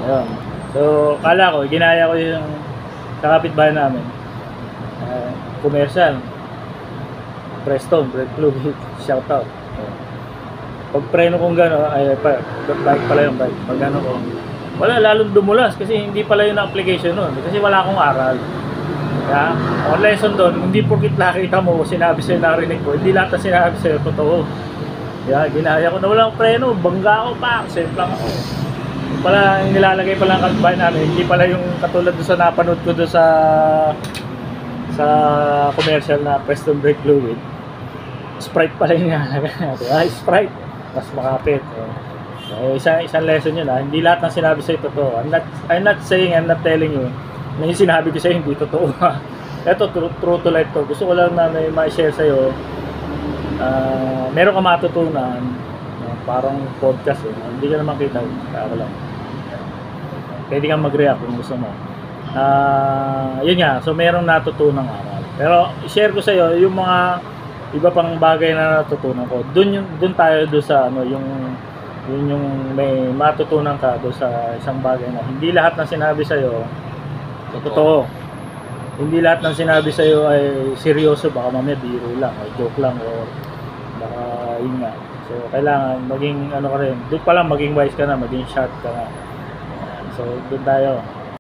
Ayun. So, kala ko, ginaya ko yung sa kapitbahay namin. Commercial. Preston, Red Fluid, shout out. Pag preno kong gano'n, bike pala yung bike. Pag gano'n ko, wala, lalong dumulas kasi hindi pala yung application nun. Kasi wala akong aral. Kaya, ang lesson doon, hindi porkit nakita mo, sinabi sa'yo, narinig ko, hindi lahat na sinabi sa'yo, totoo. Kaya, ginaya ko na walang preno, bangga ako pa, safe lang ako. Pala, yung nilalagay pala ang kapitbahay namin, hindi pala yung katulad doon sa napanood ko doon sa commercial na Preston Brake Fluid. Sprite pala yung nilalagay natin. Sprite, mas makapit. Isang lesson yun, hindi lahat ng sinabi sa'yo totoo. I'm not saying, I'm not telling you na yung sinabi ko sa'yo hindi totoo. Ito, true to life to. Gusto ko lang na may share sa'yo. Meron ka matutunan, parang podcast hindi ka naman kita, ako lang. Pwede kang mag-react kung gusto mo. Yun nga, so merong natutunang aral. Pero share ko sa iyo yung mga iba pang bagay na natutunan ko. Doon tayo sa yung may matutunan ka doon sa isang bagay na hindi lahat ng sinabi sa iyo totoo. Hindi lahat ng sinabi sa iyo ay seryoso, baka mamaya biro lang o joke lang o baka yun nga. So kailangan maging ka rin. Doon pa lang maging wise ka na, maging sharp ka na. So doon tayo.